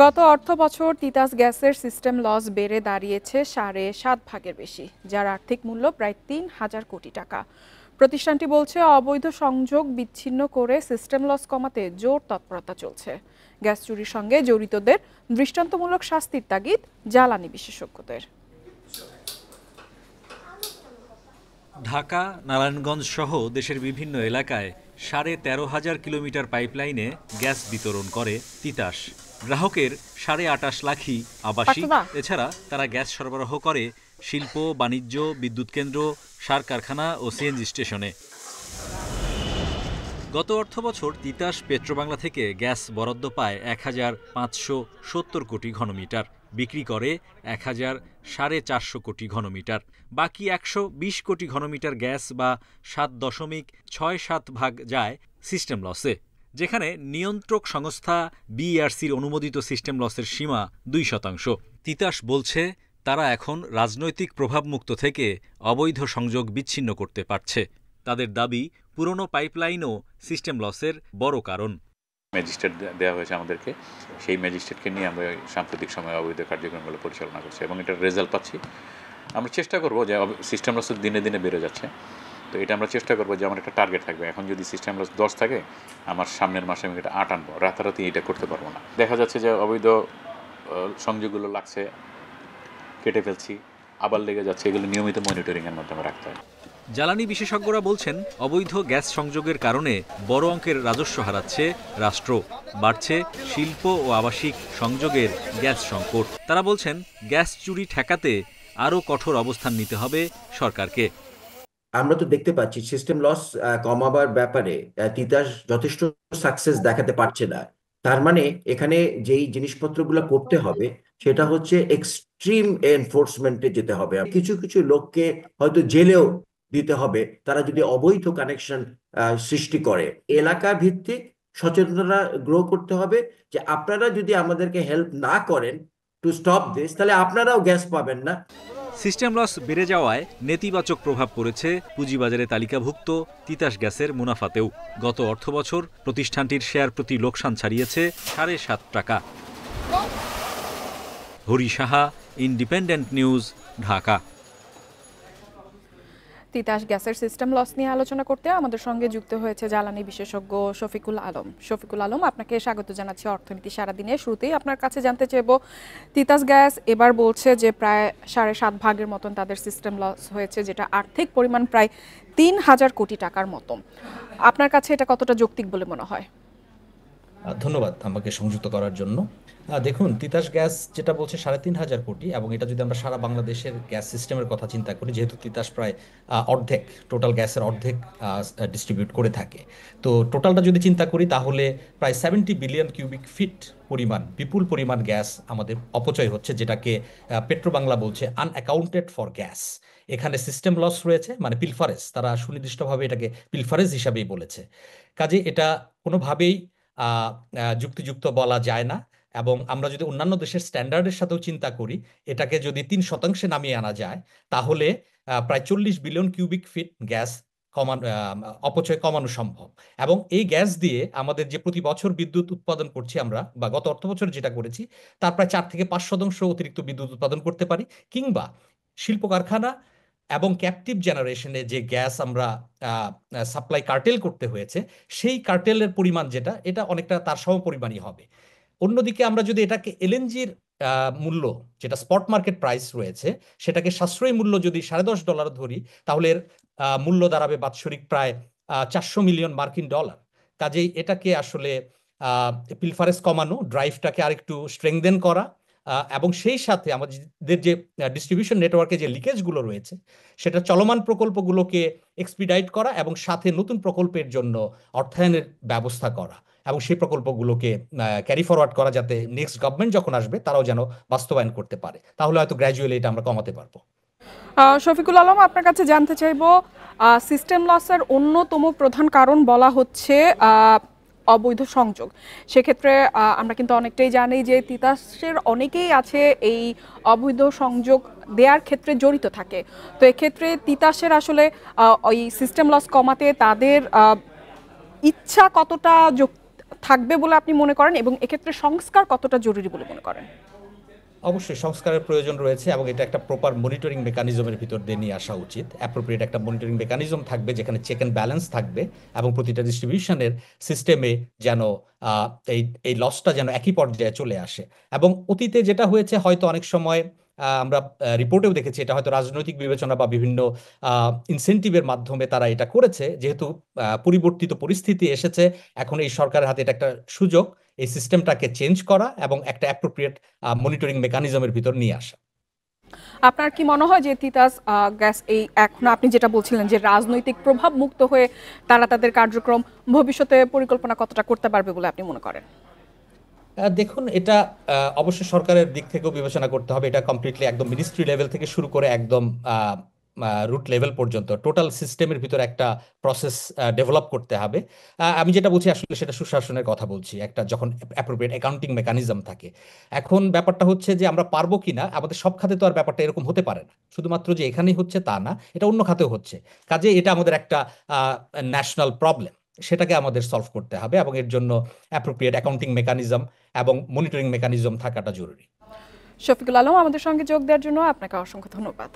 গত অর্থবছর তিতাস গ্যাসের system loss বেড়ে দাঁড়িয়েছে ৭.৫ ভাগের বেশি, যার আর্থিক মূল্য প্রায় ৩,০০০ কোটি টাকা। প্রতিষ্ঠানটি বলছে, অবৈধ সংযোগ বিচ্ছিন্ন করে সিস্টেম লস কমাতে জোর তৎপরতা চলছে। গ্যাস চুরির সঙ্গে জড়িতদের দৃষ্টান্তমূলক শাস্তির তাগিদ জ্বালানি বিশেষজ্ঞদের। ঢাকা, নারায়ণগঞ্জ সহ দেশের বিভিন্ন এলাকায় ১৩,৫০০ কিলোমিটার পাইপলাইনে গ্যাস বিতরণ করে তিতাস। গ্রাহকের ২৮.৫ লাখই আবাসিক। এছাড়া তারা গ্যাস সরবরাহ করে শিল্প, বাণিজ্য, বিদ্যুৎ কেন্দ্র, সার কারখানা ও সিএনজি স্টেশনে। গত অর্থবছর তিতাস পেট্রোবাংলা থেকে গ্যাস বরাদ্দ পায় ১,৫৭০ কোটি ঘনমিটার, বিক্রি করে ১,৪৫০ কোটি ঘনমিটার। বাকি ১২০ কোটি ঘনমিটার গ্যাস বা ৭.৬৭ ভাগ যায় সিস্টেম লসে, যেখানে নিয়ন্ত্রক সংস্থা বিইআরসির অনুমোদিত সিস্টেম লসের সীমা ২%। তিতাস বলছে, তারা এখন রাজনৈতিক প্রভাবমুক্ত থেকে অবৈধ সংযোগ বিচ্ছিন্ন করতে পারছে। তাদের দাবি, পুরনো পাইপলাইনও সিস্টেম লসের বড় কারণ। ম্যাজিস্ট্রেট দেওয়া হয়েছে আমাদেরকে, সেই ম্যাজিস্ট্রেটকে নিয়ে আমরা সাম্প্রতিক সময়ে অবৈধ কার্যক্রমগুলো পরিচালনা করছি এবং এটার রেজাল্ট পাচ্ছি। আমরা চেষ্টা করব যে সিস্টেম লস দিনে দিনে বেড়ে যাচ্ছে, তো এটা আমরা চেষ্টা করবো যে আমার একটা টার্গেট থাকবে। এখন যদি সিস্টেম লস 10 থাকে, আমার সামনের মাসে আমি এটা 8 আনবো। রাতারাতি এটা করতে পারবো না। দেখা যাচ্ছে যে অবৈধ সংযোগগুলো লাগছে, কেটে ফেলছি, আবার লেগে যাচ্ছে। এগুলো নিয়মিত মনিটরিংয়ের মাধ্যমে রাখতে হয়। জ্বালানি বিশেষজ্ঞরা বলছেন, অবৈধ গ্যাস সংযোগের কারণে বড় অঙ্কের রাজস্ব হারাচ্ছে রাষ্ট্র। বাড়ছে শিল্প ও আবাসিক সংযোগের গ্যাস সংকট। তারা বলছেন, গ্যাস চুরি ঠেকাতে আরও কঠোর অবস্থান নিতে হবে সরকারকে। আমরা তো দেখতে পাচ্ছি সিস্টেম লস কমাবার ব্যাপারে তিতাস যথেষ্ট সাকসেস দেখাতে পারছে না। তার মানে এখানে যেই জিনিসপত্রগুলো করতে হবে সেটা হচ্ছে এক্সট্রিম এনফোর্সমেন্টে যেতে হবে। কিছু কিছু লোককে হয়তো জেলেও দিতে হবে তারা যদি অবৈধ কানেকশন সৃষ্টি করে। এলাকা ভিত্তিক সচেতনতা গ্রো করতে হবে যে আপনারা যদি আমাদেরকে হেল্প না করেন টু স্টপ দিস, তাহলে আপনারাও গ্যাস পাবেন না। সিস্টেম লস বেড়ে যাওয়ায় নেতিবাচক প্রভাব পড়েছে পুঁজিবাজারে তালিকাভুক্ত তিতাস গ্যাসের মুনাফাতেও। গত অর্থবছর প্রতিষ্ঠানটির শেয়ার প্রতি লোকসান ছাড়িয়েছে ৭.৫ টাকা। Hari Saha, Independent News, Dhaka. তিতাস গ্যাসের সিস্টেম লস নিয়ে আলোচনা করতে আমাদের সঙ্গে যুক্ত হয়েছে জ্বালানি বিশেষজ্ঞ শফিকুল আলম। শফিকুল আলম, আপনাকে স্বাগত জানাচ্ছি অর্থনীতি সারাদিনে। শুরুতেই আপনার কাছে জানতে চাইব, তিতাস গ্যাস এবার বলছে যে প্রায় ৭.৫ ভাগের মতন তাদের সিস্টেম লস হয়েছে, যেটা আর্থিক পরিমাণ প্রায় ৩,০০০ কোটি টাকার মতো। আপনার কাছে এটা কতটা যৌক্তিক বলে মনে হয়? ধন্যবাদ আমাকে সংযুক্ত করার জন্য। দেখুন, তিতাস গ্যাস যেটা বলছে ৩,৫০০ কোটি, এবং এটা যদি আমরা সারা বাংলাদেশের গ্যাস সিস্টেমের কথা চিন্তা করি, যেহেতু তিতাস প্রায় অর্ধেক, টোটাল গ্যাসের অর্ধেক ডিস্ট্রিবিউট করে থাকে, তো টোটালটা যদি চিন্তা করি তাহলে প্রায় 70 বিলিয়ন কিউবিক ফিট পরিমাণ, বিপুল পরিমাণ গ্যাস আমাদের অপচয় হচ্ছে, যেটাকে পেট্রোবাংলা বলছে আনঅ্যাকাউন্টেড ফর গ্যাস। এখানে সিস্টেম লস রয়েছে, মানে পিলফারেজ, তারা সুনির্দিষ্টভাবে এটাকে পিলফারেজ হিসাবেই বলেছে। কাজে এটা কোনোভাবেই যুক্তিযুক্ত বলা যায় না। এবং আমরা যদি অন্যান্য দেশের স্ট্যান্ডার্ডের সাথেও চিন্তা করি, এটাকে যদি ৩% নামিয়ে আনা যায়, তাহলে প্রায় 40 বিলিয়ন কিউবিক ফিট গ্যাস অপচয় কমানো সম্ভব। এবং এই গ্যাস দিয়ে আমাদের যে প্রতি বছর বিদ্যুৎ উৎপাদন করছি আমরা, বা গত অর্থবছর যেটা করেছি, তার প্রায় 4 থেকে 5% অতিরিক্ত বিদ্যুৎ উৎপাদন করতে পারি। কিংবা শিল্প কারখানা এবং ক্যাপটিভ জেনারেশনে যে গ্যাস আমরা সাপ্লাই কার্টেল করতে হয়েছে, সেই কার্টেলের পরিমাণ যেটা, এটা অনেকটা তার সমপরিমাণই হবে। অন্যদিকে আমরা যদি এটাকে এলএনজির মূল্য, যেটা স্পট মার্কেট প্রাইস রয়েছে, সেটাকে সাশ্রয়ী মূল্য যদি $10.5 ধরি, তাহলে এর মূল্য দাঁড়াবে বাৎসরিক প্রায় 400 মিলিয়ন মার্কিন ডলার। কাজেই এটাকে আসলে পিলফারেজ কমানো, ড্রাইভটাকে আরেকটু স্ট্রেংথেন করা, এবং সেই সাথে আমাদের যে ডিস্ট্রিবিউশন নেটওয়ার্কে যে লিকেজগুলো রয়েছে, সেটা চলমান প্রকল্পগুলোকে এক্সপিডাইট করা এবং সাথে নতুন প্রকল্পের জন্য অর্থায়নের ব্যবস্থা করা, এবং সেই প্রকল্পগুলোকে ক্যারি ফরওয়ার্ড করা, যাতে নেক্সট গভর্নমেন্ট যখন আসবে তারাও যেন বাস্তবায়ন করতে পারে। তাহলে হয়তো গ্র্যাজুয়ালি এটা আমরা কমাতে পারবো। শফিকুল আলম, আপনার কাছে জানতে চাইব, সিস্টেম লসের অন্যতম প্রধান কারণ বলা হচ্ছে অবৈধ সংযোগ। সেক্ষেত্রে আমরা কিন্তু অনেকটাই জানি যে তিতাসের অনেকেই আছে এই অবৈধ সংযোগ দেওয়ার ক্ষেত্রে জড়িত থাকে। তো এক্ষেত্রে তিতাসের আসলে ওই সিস্টেম লস কমাতে তাদের ইচ্ছা কতটা থাকবে বলে আপনি মনে করেন এবং এক্ষেত্রে সংস্কার কতটা জরুরি বলে মনে করেন? অবশ্যই সংস্কারের প্রয়োজন রয়েছে এবং এটা একটা প্রপার মনিটরিং মেকানিজমের ভিতর দিয়ে নিয়ে আসা উচিত। অ্যাপ্রোপ্রিয়েট একটা মনিটরিং মেকানিজম থাকবে যেখানে চেক অ্যান্ড ব্যালেন্স থাকবে এবং প্রতিটা ডিস্ট্রিবিউশনের সিস্টেমে যেন আহ, এই এই লসটা যেন একই পর্যায়ে চলে আসে। এবং অতীতে যেটা হয়েছে হয়তো অনেক সময় আমরা রিপোর্টেও দেখেছি এটা হয়তো রাজনৈতিক বিবেচনা বা বিভিন্ন ইনসেন্টিভের মাধ্যমে তারা এটা করেছে, যেহেতু পরিবর্তিত পরিস্থিতি এসেছে। এখন এই সরকারের হাতে এটা একটা সুযোগ এই সিস্টেমটাকে চেঞ্জ করা এবং একটা অ্যাপ্রোপ্রিয়েট মনিটরিং মেকানিজমের ভিতর নিয়ে আসা। আপনার কি মনে হয় যে তিতাস গ্যাস এই এখন আপনি যেটা বলছিলেন যে রাজনৈতিক প্রভাব মুক্ত হয়ে তারা তাদের কার্যক্রম ভবিষ্যতে পরিকল্পনা কতটা করতে পারবে বলে আপনি মনে করেন? দেখুন, এটা অবশ্যই সরকারের দিক থেকেও বিবেচনা করতে হবে। এটা কমপ্লিটলি একদম মিনিস্ট্রি লেভেল থেকে শুরু করে একদম রুট লেভেল পর্যন্ত টোটাল সিস্টেমের ভিতরে একটা প্রসেস ডেভেলপ করতে হবে। আমি যেটা বলছি আসলে সেটা সুশাসনের কথা বলছি, একটা যখন অ্যাপ্রোপ্রিয়েট অ্যাকাউন্টিং মেকানিজম থাকে। এখন ব্যাপারটা হচ্ছে যে আমরা পারবো কিনা, আমাদের সব খাতে তো আর ব্যাপারটা এরকম হতে পারে না, শুধুমাত্র যে এখানেই হচ্ছে তা না, এটা অন্য খাতেও হচ্ছে। কাজে এটা আমাদের একটা ন্যাশনাল প্রবলেম, সেটাকে আমাদের সলভ করতে হবে এবং এর জন্য অ্যাপ্রোপ্রিয়েট অ্যাকাউন্টিং মেকানিজম এবং মনিটরিং মেকানিজম থাকাটা জরুরি। শফিকুল আলম, আমাদের সঙ্গে যোগ দেওয়ার জন্য আপনাকে অসংখ্য ধন্যবাদ।